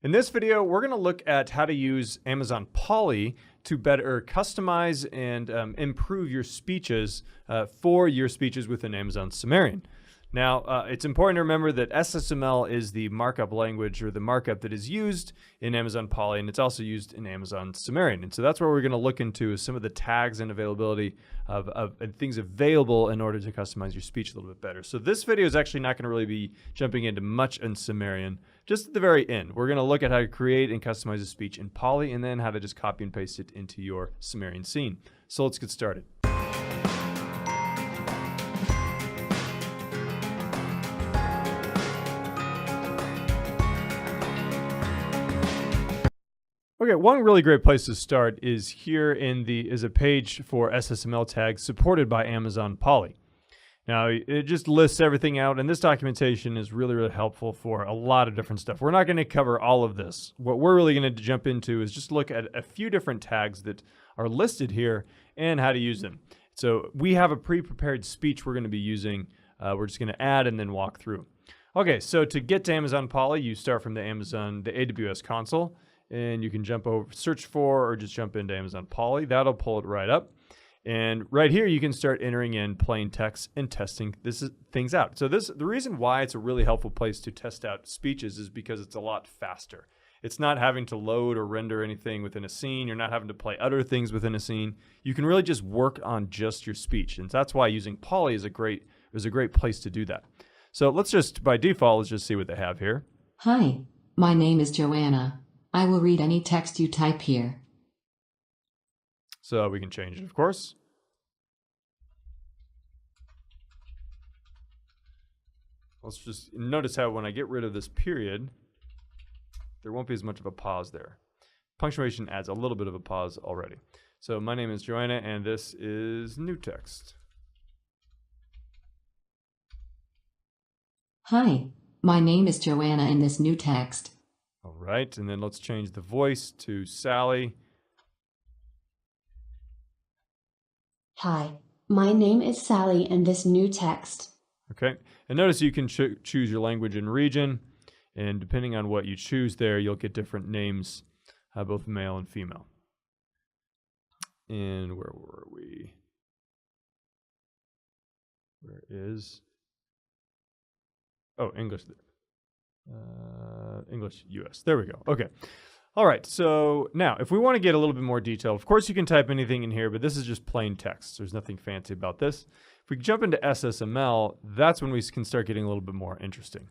In this video, we're going to look at how to use Amazon Polly to better customize and improve your speeches for your speeches within Amazon Sumerian. Now, it's important to remember that SSML is the markup language or the markup that is used in Amazon Polly, and it's also used in Amazon Sumerian. And so that's what we're going to look into is some of the tags and availability of things available in order to customize your speech a little bit better. So this video is actually not going to really be jumping into much in Sumerian. Just at the very end, we're going to look at how to create and customize a speech in Polly and then how to just copy and paste it into your Sumerian scene. So let's get started. Okay, one really great place to start is here is a page for SSML tags supported by Amazon Polly. Now, it just lists everything out, and this documentation is really, really helpful for a lot of different stuff. We're not going to cover all of this. What we're really going to jump into is just look at a few different tags that are listed here and how to use them. So we have a pre-prepared speech we're going to be using. We're just going to add and then walk through. Okay, so to get to Amazon Polly, you start from the AWS console, and you can jump over, search for, or just jump into Amazon Polly. That'll pull it right up. And right here, you can start entering in plain text and testing things out. So the reason why it's a really helpful place to test out speeches is because it's a lot faster. It's not having to load or render anything within a scene. You're not having to play other things within a scene. You can really just work on just your speech. And that's why using Polly is a great place to do that. So let's just, by default, let's just see what they have here. Hi, my name is Joanna. I will read any text you type here. So we can change it, of course. Let's just notice how when I get rid of this period, there won't be as much of a pause there. Punctuation adds a little bit of a pause already. So my name is Joanna, and this is new text. Hi, my name is Joanna in this new text. All right, and then let's change the voice to Sally. Hi, my name is Sally in this new text. Okay, and notice you can choose your language and region, and depending on what you choose there, you'll get different names, both male and female. And where were we? Where is? Oh, English. English US. There we go. Okay. All right. So now, if we want to get a little bit more detail, of course you can type anything in here, but this is just plain text. There's nothing fancy about this. If we jump into SSML, that's when we can start getting a little bit more interesting.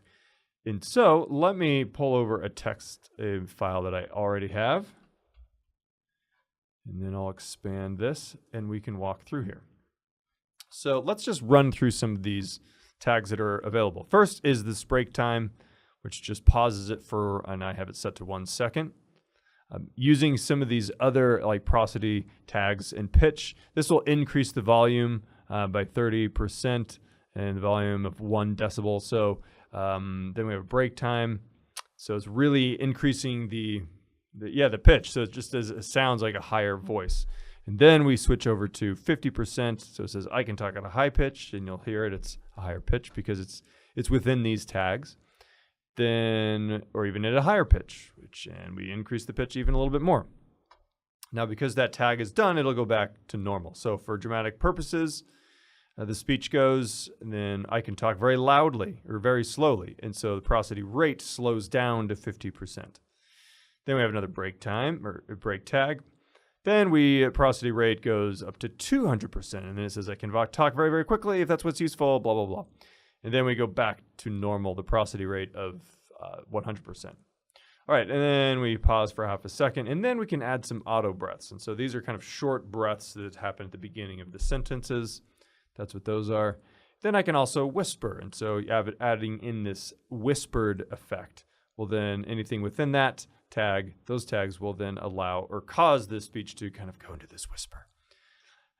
And so let me pull over a text file that I already have. And then I'll expand this and we can walk through here. So let's just run through some of these tags that are available. First is this break time, which just pauses it for, and I have it set to 1 second. Using some of these other like prosody tags and pitch, this will increase the volume by 30% and the volume of 1 decibel. So then we have a break time. So it's really increasing the pitch. So it sounds like a higher voice. And then we switch over to 50%. So it says I can talk at a high pitch, and you'll hear it. It's a higher pitch because it's within these tags. Then, or even at a higher pitch, and we increase the pitch even a little bit more. Now, because that tag is done, it'll go back to normal. So for dramatic purposes, the speech goes, and then I can talk very loudly or very slowly. And so the prosody rate slows down to 50%. Then we have another break time or a break tag. Then prosody rate goes up to 200%. And then it says I can talk very, very quickly if that's what's useful, blah, blah, blah. And then we go back to normal, the prosody rate of 100%. All right, and then we pause for half a second, and then we can add some auto breaths. And so these are kind of short breaths that happen at the beginning of the sentences. That's what those are. Then I can also whisper, and so adding in this whispered effect. Well, then anything within that tag, those tags will then allow or cause this speech to kind of go into this whisper.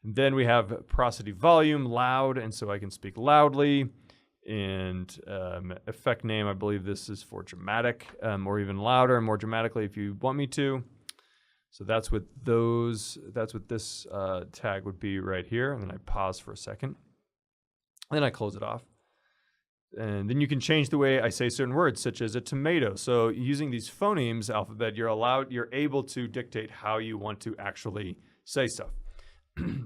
And then we have prosody volume, loud, and so I can speak loudly. And effect name, I believe this is for dramatic, or even louder and more dramatically if you want me to. So that's what this tag would be right here. And then I pause for a second. Then I close it off. And then you can change the way I say certain words, such as a tomato. So using these phonemes alphabet, you're able to dictate how you want to actually say stuff.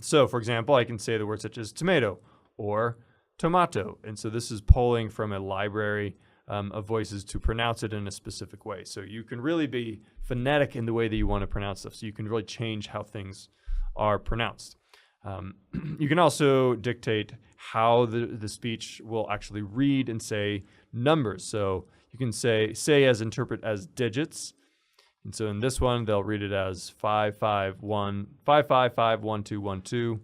So, for example, I can say the word such as tomato or tomato. And so this is pulling from a library of voices to pronounce it in a specific way. So you can really be phonetic in the way that you want to pronounce stuff. So you can really change how things are pronounced. You can also dictate how the speech will actually read and say numbers. So you can say as interpret as digits. And so in this one, they'll read it as 5551212.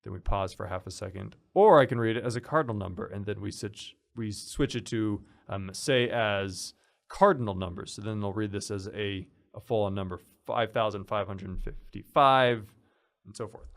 Then we pause for half a second. Or I can read it as a cardinal number, and then we switch it to say as cardinal numbers. So then they'll read this as a full number, 5,555, and so forth.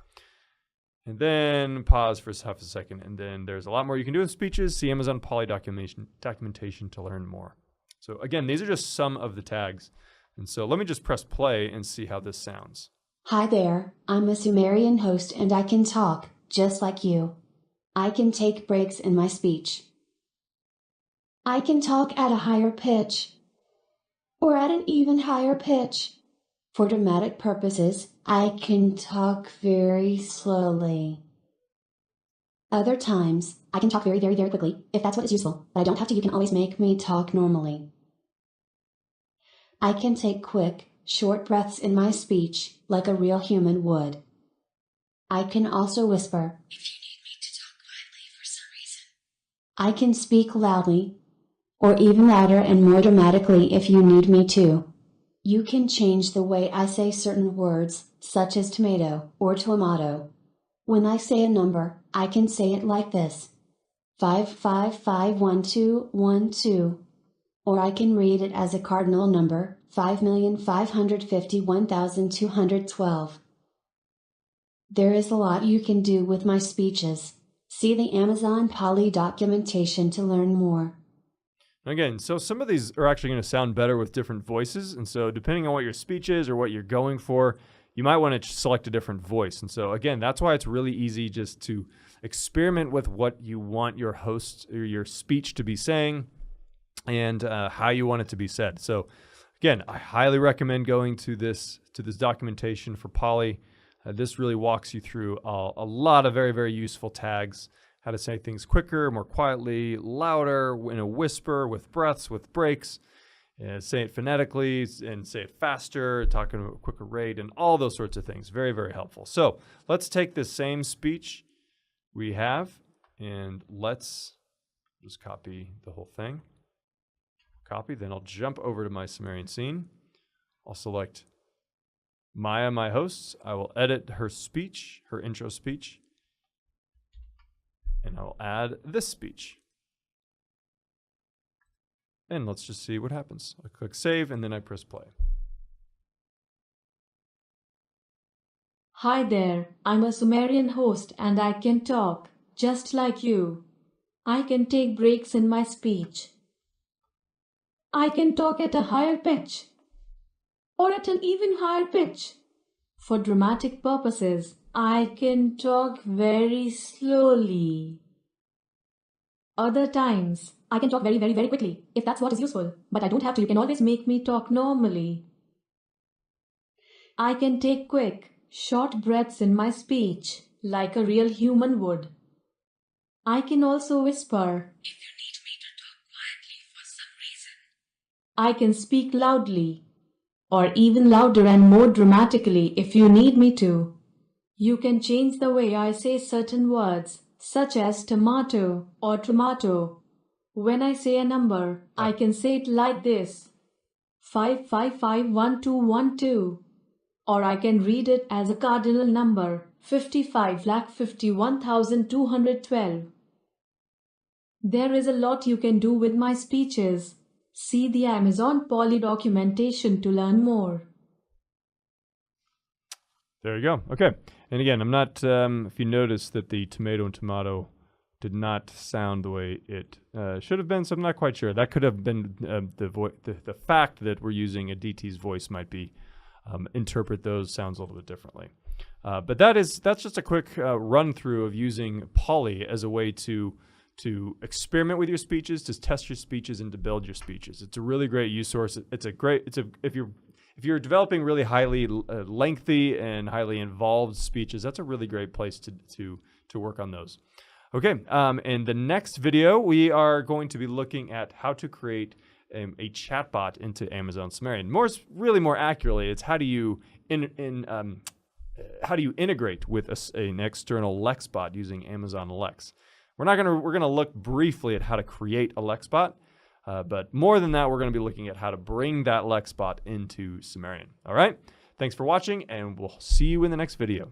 And then pause for half a second, and then there's a lot more you can do with speeches. See Amazon Polly documentation to learn more. So again, these are just some of the tags. And so let me just press play and see how this sounds. Hi there, I'm a Sumerian host and I can talk, just like you. I can take breaks in my speech. I can talk at a higher pitch, or at an even higher pitch. For dramatic purposes, I can talk very slowly. Other times, I can talk very, very, very quickly, if that's what is useful, but I don't have to. You can always make me talk normally. I can take quick, short breaths in my speech, like a real human would. I can also whisper, if you need me to talk quietly for some reason. I can speak loudly, or even louder and more dramatically if you need me to. You can change the way I say certain words, such as tomato or tomato. When I say a number, I can say it like this: 5551212. Or I can read it as a cardinal number, 5,551,212. There is a lot you can do with my speeches. See the Amazon Polly documentation to learn more. Again, so some of these are actually going to sound better with different voices. And so depending on what your speech is or what you're going for, you might want to select a different voice. And so again, that's why it's really easy just to experiment with what you want your host or your speech to be saying and how you want it to be said. So again, I highly recommend going to this documentation for Polly. This really walks you through a lot of very, very useful tags, how to say things quicker, more quietly, louder, in a whisper, with breaths, with breaks, say it phonetically and say it faster, talking at a quicker rate, and all those sorts of things. Very, very helpful. So let's take the same speech we have and let's just copy the whole thing. Copy, then I'll jump over to my Sumerian scene. I'll select Maya, my host. I will edit her speech, her intro speech, and I'll add this speech. And let's just see what happens. I click save and then I press play. Hi there, I'm a Sumerian host and I can talk, just like you. I can take breaks in my speech. I can talk at a higher pitch, or at an even higher pitch. For dramatic purposes, I can talk very slowly. Other times, I can talk very, very, very quickly, if that's what is useful, but I don't have to. You can always make me talk normally. I can take quick, short breaths in my speech, like a real human would. I can also whisper, if you need me to talk quietly for some reason. I can speak loudly, or even louder and more dramatically if you need me to. You can change the way I say certain words, such as tomato or tomato. When I say a number, I can say it like this: 5551212. Or I can read it as a cardinal number, 55,51,212. There is a lot you can do with my speeches. See the Amazon Polly documentation to learn more. There you go. Okay. And again, I'm not, if you notice that the tomato and tomato did not sound the way it should have been, so I'm not quite sure. That could have been the fact that we're using a DT's voice might be interpret those sounds a little bit differently. But that's just a quick run through of using Polly as a way to to experiment with your speeches, to test your speeches, and to build your speeches. It's a really great use source. If you're developing really highly lengthy and highly involved speeches, that's a really great place to work on those. Okay, in the next video, we are going to be looking at how to create a chatbot into Amazon Sumerian. Really more accurately, it's how do you integrate with an external Lex bot using Amazon Lex. We're gonna look briefly at how to create a Lex bot, but more than that, we're gonna be looking at how to bring that Lex bot into Sumerian. All right, thanks for watching, and we'll see you in the next video.